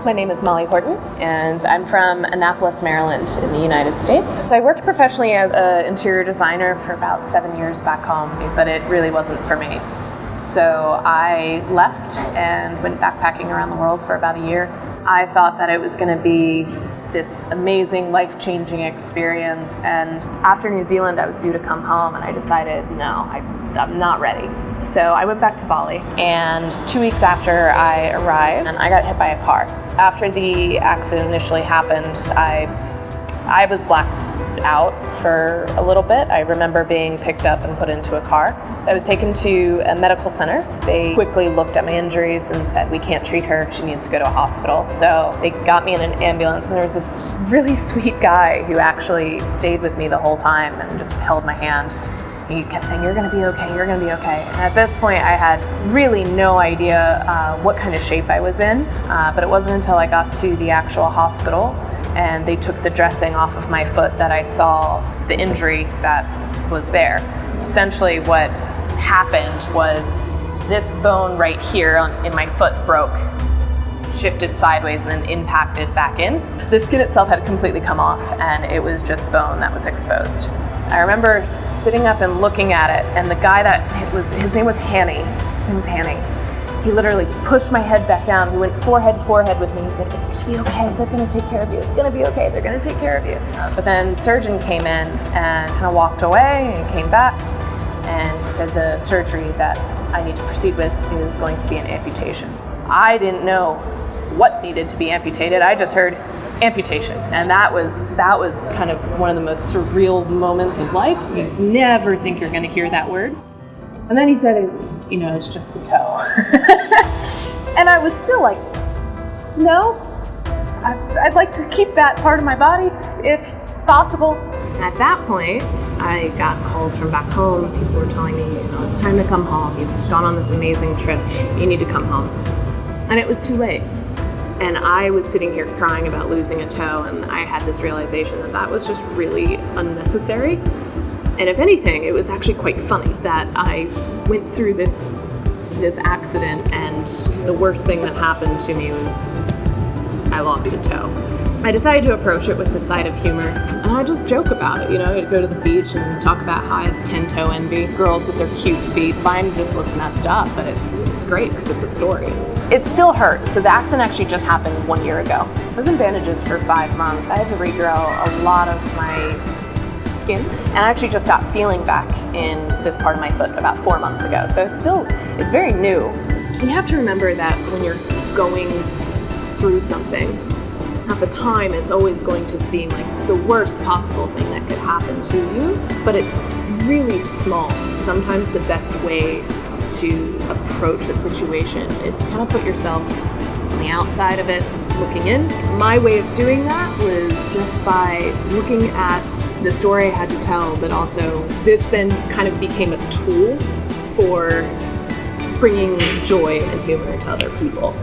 My name is Molly Horton, and I'm from Annapolis, Maryland in the United States. So I worked professionally as an interior designer for about 7 years back home, but it really wasn't for me. So I left and went backpacking around the world for about a year. I thought that it was going to be this amazing, life-changing experience, and after New Zealand I was due to come home, and I decided, no, I'm not ready. So I went back to Bali, and 2 weeks after I arrived, and I got hit by a car. After the accident initially happened, I was blacked out for a little bit. I remember being picked up and put into a car. I was taken to a medical center. They quickly looked at my injuries and said, we can't treat her, she needs to go to a hospital. So they got me in an ambulance, and there was this really sweet guy who actually stayed with me the whole time and just held my hand. He kept saying, you're gonna be okay, you're gonna be okay. And at this point, I had really no idea what kind of shape I was in, but it wasn't until I got to the actual hospital and they took the dressing off of my foot that I saw the injury that was there. Essentially what happened was this bone right here in my foot broke, shifted sideways, and then impacted back in. The skin itself had completely come off, and it was just bone that was exposed. I remember sitting up and looking at it, and the guy his name was Hanny. He literally pushed my head back down. He went forehead to forehead with me. He said, it's gonna be okay, they're gonna take care of you. It's gonna be okay, they're gonna take care of you. But then the surgeon came in and kind of walked away and came back, and he said the surgery that I need to proceed with is going to be an amputation. I didn't know what needed to be amputated. I just heard amputation, and that was kind of one of the most surreal moments of life. You never think you're going to hear that word. And then he said, it's just the toe. And I was still like, no, I'd like to keep that part of my body if possible. At that point, I got calls from back home. People were telling me, it's time to come home. You've gone on this amazing trip. You need to come home. And it was too late. And I was sitting here crying about losing a toe, and I had this realization that was just really unnecessary. And if anything, it was actually quite funny that I went through this accident, and the worst thing that happened to me was I lost a toe. I decided to approach it with the side of humor, and I just joke about it. I'd go to the beach and talk about how I have 10-toe envy, girls with their cute feet. Mine just looks messed up, but it's great because it's a story. It still hurts. So the accident actually just happened 1 year ago. I was in bandages for 5 months. I had to regrow a lot of my skin, and I actually just got feeling back in this part of my foot about 4 months ago. So it's very new. You have to remember that when you're going through something, at the time it's always going to seem like the worst possible thing that could happen to you, but it's really small. Sometimes the best way to approach a situation is to kind of put yourself on the outside of it, looking in. My way of doing that was just by looking at the story I had to tell, but also this then kind of became a tool for bringing joy and humor to other people.